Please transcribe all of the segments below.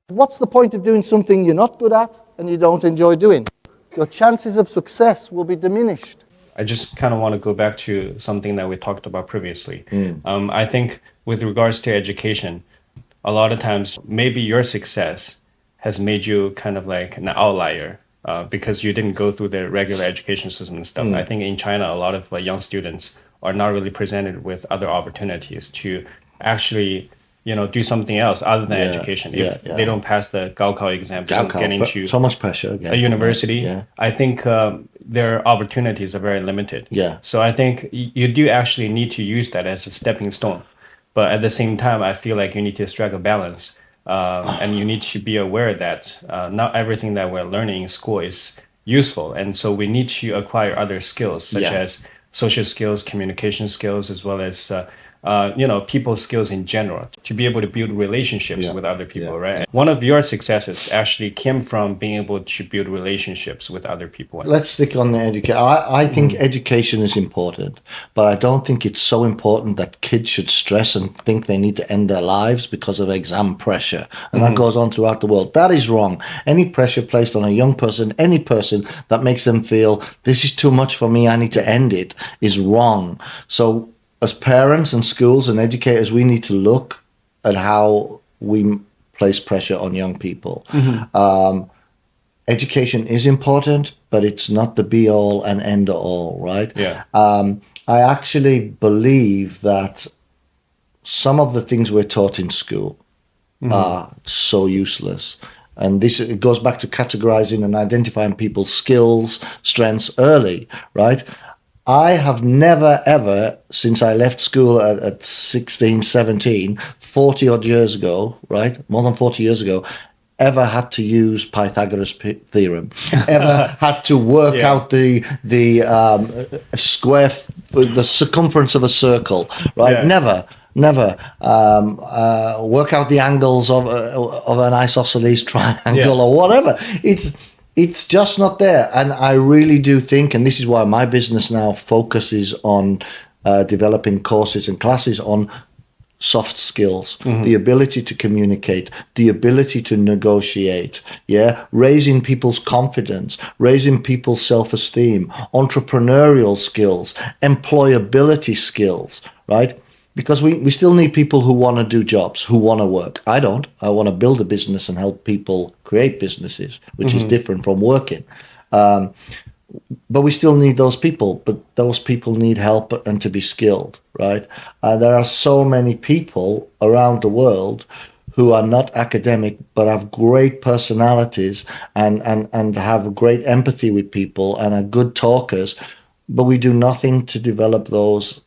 What's the point of doing something you're not good at and you don't enjoy doing? Your chances of success will be diminished. I just kind of want to go back to something that we talked about previously. I think with regards to education, a lot of times maybe your success has made you kind of like an outlier because you didn't go through the regular education system and stuff. I think in China, a lot of young students are not really presented with other opportunities to actually, do something else other than education. If they don't pass the Gaokao exam, they don't get into so much pressure again. A university. I think their opportunities are very limited. So I think you do actually need to use that as a stepping stone. But at the same time, I feel like you need to strike a balance. And you need to be aware that not everything that we're learning in school is useful. And so we need to acquire other skills, such as social skills, communication skills, as well as people skills in general, to be able to build relationships with other people, right? One of your successes actually came from being able to build relationships with other people. Let's stick on the education. I think education is important, but I don't think it's so important that kids should stress and think they need to end their lives because of exam pressure. And that goes on throughout the world. That is wrong. Any pressure placed on a young person, any person that makes them feel this is too much for me, I need to end it, is wrong. So as parents and schools and educators, we need to look at how we place pressure on young people. Education is important, but it's not the be all and end all, right? I actually believe that some of the things we're taught in school are so useless. And it goes back to categorizing and identifying people's skills, strengths early, right? I have never, ever, since I left school at 16, 17, 40 odd years ago, right? More than 40 years ago, ever had to use Pythagoras theorem, ever had to work out the circumference of a circle, right? Never. Work out the angles of an isosceles triangle or whatever. It's just not there. And I really do think, and this is why my business now focuses on developing courses and classes on soft skills, the ability to communicate, the ability to negotiate, raising people's confidence, raising people's self-esteem, entrepreneurial skills, employability skills, right? Because we still need people who want to do jobs, who want to work. I don't. I want to build a business and help people create businesses, which is different from working. But we still need those people. But those people need help and to be skilled, right? There are so many people around the world who are not academic but have great personalities and have great empathy with people and are good talkers. But we do nothing to develop those.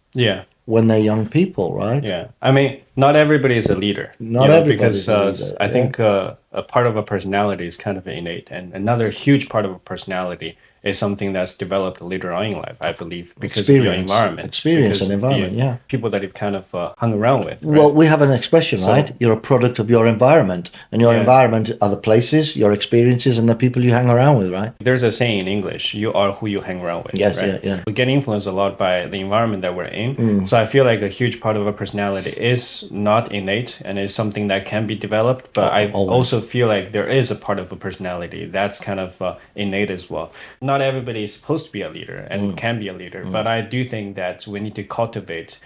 When they're young people, right? I mean, not everybody is a leader. Not everybody because is a leader, I think a part of a personality is kind of innate, and another huge part of a personality is something that's developed later on in life, I believe, because of your environment. Experience and environment, people that you've kind of hung around with. Right? Well, we have an expression, right? You're a product of your environment, and your environment are the places, your experiences, and the people you hang around with, right? There's a saying in English: "You are who you hang around with." Yes, right? We get influenced a lot by the environment that we're in. So I feel like a huge part of a personality is not innate and is something that can be developed. But I also feel like there is a part of a personality that's kind of innate as well. Not everybody is supposed to be a leader and can be a leader, but I do think that we need to cultivate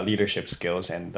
leadership skills and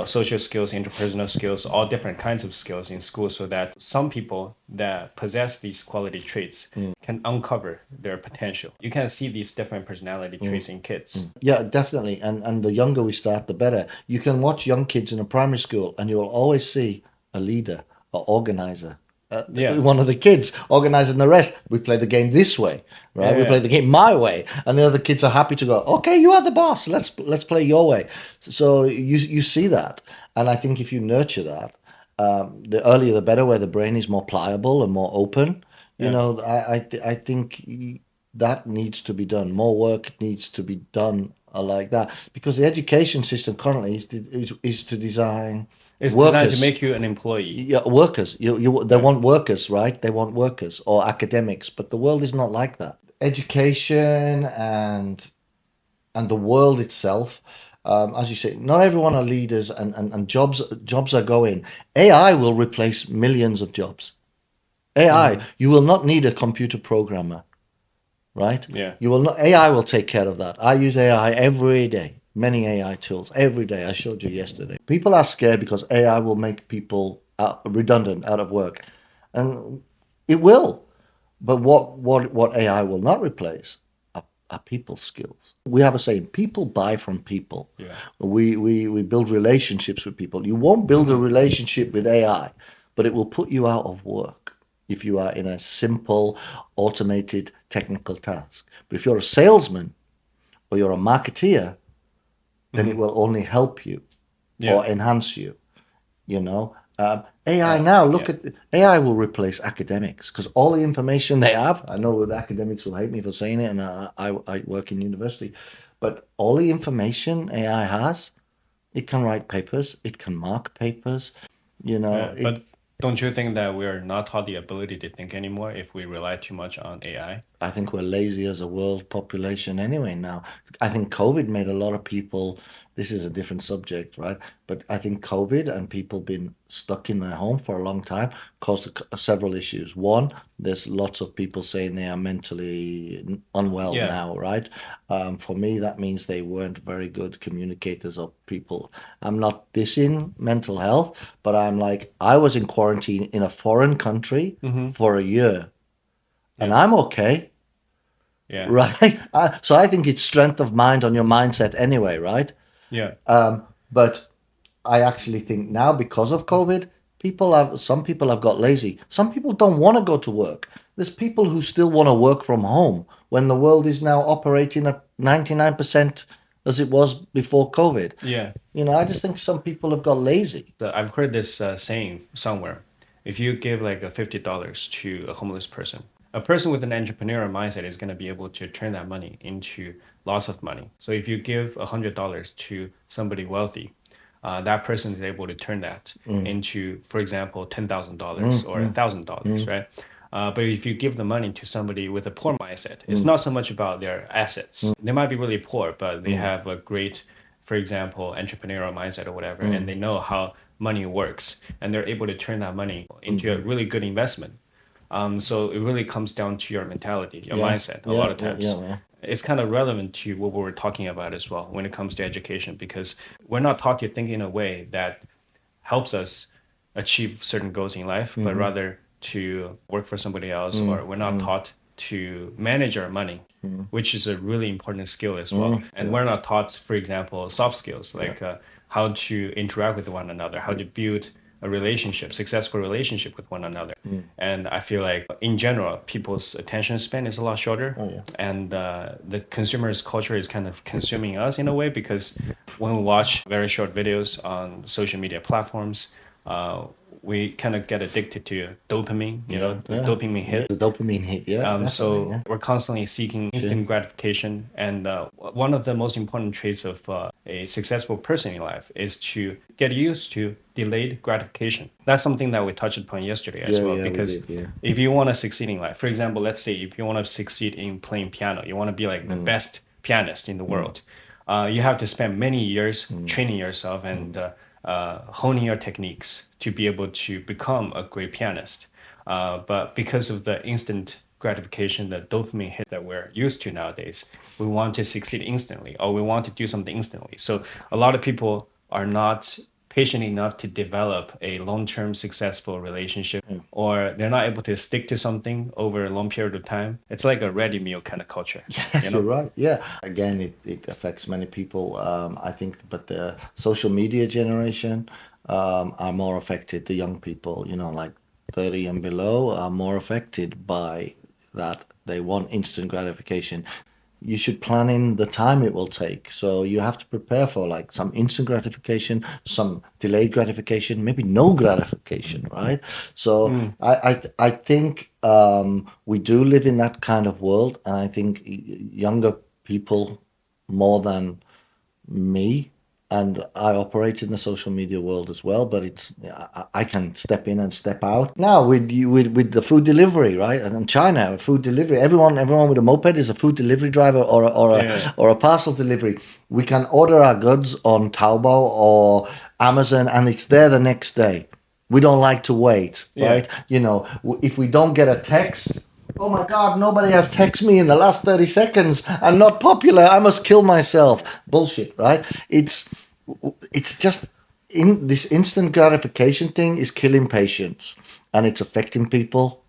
social skills, interpersonal skills, all different kinds of skills in school, so that some people that possess these quality traits can uncover their potential. You can see these different personality traits in kids. Yeah, definitely. And the younger we start, the better. You can watch young kids in a primary school and you will always see a leader, an organizer. One of the kids organizing the rest. We play the game this way, right? We play the game my way, and the other kids are happy to go. Okay, you are the boss. Let's play your way. So you see that, and I think if you nurture that, the earlier the better. Where the brain is more pliable and more open. I think that needs to be done. More work needs to be done like that, because the education system currently is to design. It's designed to make you an employee. Yeah, workers. They want workers, right? They want workers or academics, but the world is not like that. Education and the world itself as you say, not everyone are leaders, and jobs are going. AI will replace millions of jobs. AI, you will not need a computer programmer, right? Yeah. You will not. AI will take care of that. I use AI every day. Many AI tools every day. I showed you yesterday. People are scared because AI will make people redundant, out of work, and it will. But what AI will not replace are people skills. We have a saying: people buy from people. Yeah. We build relationships with people. You won't build a relationship with AI, but it will put you out of work if you are in a simple, automated, technical task. But if you're a salesman or you're a marketeer, then it will only help you or enhance you. You know, AI now, look at AI will replace academics because all the information they have. I know that academics will hate me for saying it, and I work in university, but all the information AI has, it can write papers, it can mark papers. You know, But don't you think that we are not taught the ability to think anymore if we rely too much on AI? I think we're lazy as a world population anyway now. I think COVID made a lot of people, this is a different subject, right? But I think COVID and people being stuck in their home for a long time caused several issues. One, there's lots of people saying they are mentally unwell Yeah. now, right? For me, that means they weren't very good communicators or people. I'm not dissing mental health, but I'm like, I was in quarantine in a foreign country for a year. And I'm okay, Yeah. right? So I think it's strength of mind on your mindset anyway, right? Yeah. But I actually think now because of COVID, some people have got lazy. Some people don't want to go to work. There's people who still want to work from home when the world is now operating at 99% as it was before COVID. Yeah. You know, I just think some people have got lazy. So I've heard this saying somewhere. If you give like a $50 to a homeless person, a person with an entrepreneurial mindset is going to be able to turn that money into lots of money. So if you give $100 to somebody wealthy, that person is able to turn that into, for example, $10,000 or $1,000, right? But if you give the money to somebody with a poor mindset, it's not so much about their assets. They might be really poor, but they have a great, for example, entrepreneurial mindset or whatever, and they know how money works, and they're able to turn that money into a really good investment. So it really comes down to your mentality, your mindset. A lot of times, it's kind of relevant to what we were talking about as well when it comes to education, because we're not taught to think in a way that helps us achieve certain goals in life, but rather to work for somebody else, or we're not taught to manage our money, which is a really important skill as well. And we're not taught, for example, soft skills like how to interact with one another, how to build a relationship, successful relationship with one another. And I feel like in general, people's attention span is a lot shorter. And the consumer's culture is kind of consuming us in a way, because when we watch very short videos on social media platforms, we kind of get addicted to dopamine, the dopamine hit. The dopamine hit, yeah. So we're constantly seeking instant gratification. And one of the most important traits of a successful person in life is to get used to delayed gratification. That's something that we touched upon yesterday as well. Because if you want to succeed in life, for example, let's say if you want to succeed in playing piano, you want to be like the best pianist in the world, you have to spend many years training yourself and honing your techniques to be able to become a great pianist. But because of the instant gratification, the dopamine hit that we're used to nowadays, we want to succeed instantly, or we want to do something instantly. So a lot of people are not patient enough to develop a long-term successful relationship, or they're not able to stick to something over a long period of time. It's like a ready meal kind of culture. You're right. Yeah. Again, it affects many people. I think, but the social media generation are more affected. The young people, like 30 and below, are more affected by that. They want instant gratification. You should plan in the time it will take. So you have to prepare for like some instant gratification, some delayed gratification, maybe no gratification, right? So I think we do live in that kind of world, and I think younger people more than me and I operate in the social media world as well, but I can step in and step out. Now with the food delivery, right? And in China, food delivery, everyone with a moped is a food delivery driver or a parcel delivery. We can order our goods on Taobao or Amazon, and it's there the next day. We don't like to wait, right? You know, if we don't get a text, oh my God, nobody has texted me in the last 30 seconds. I'm not popular. I must kill myself. Bullshit, right? It's just in this instant gratification thing is killing patience, and it's affecting people,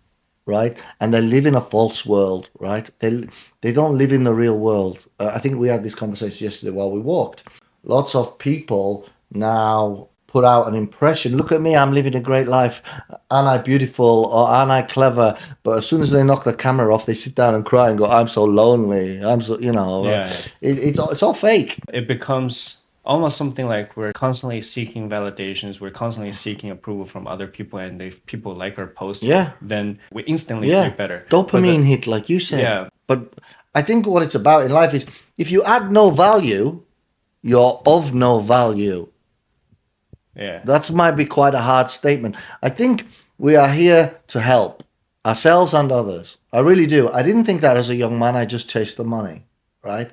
right? And they live in a false world, right? They don't live in the real world. I think we had this conversation yesterday while we walked. Lots of people now put out an impression. Look at me, I'm living a great life. Aren't I beautiful or aren't I clever? But as soon as they knock the camera off, they sit down and cry and go, I'm so lonely. I'm so, you know, it's all fake. It becomes almost something like we're constantly seeking validations. We're constantly seeking approval from other people. And if people like our post, then we instantly feel better. Dopamine hit, like you said. Yeah. But I think what it's about in life is if you add no value, you're of no value. Yeah. That might be quite a hard statement. I think we are here to help ourselves and others. I really do. I didn't think that as a young man. I just chased the money, right?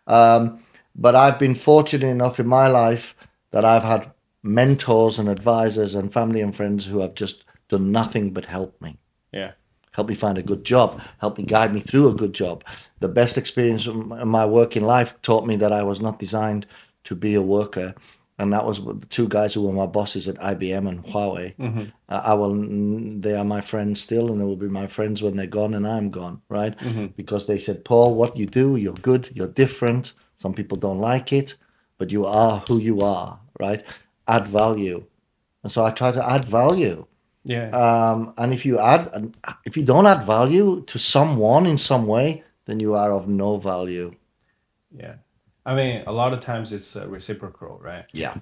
But I've been fortunate enough in my life that I've had mentors and advisors and family and friends who have just done nothing but help me. Yeah. Help me find a good job. Help me guide me through a good job. The best experience of my working life taught me that I was not designed to be a worker. And that was the two guys who were my bosses at IBM and Huawei. They are my friends still, and they will be my friends when they're gone and I'm gone, right? Because they said, Paul, what you do, you're good, you're different. Some people don't like it, but you are who you are, right? Add value. And so I try to add value. Yeah. And if you don't add value to someone in some way, then you are of no value. Yeah. I mean, a lot of times it's reciprocal, right? Yeah.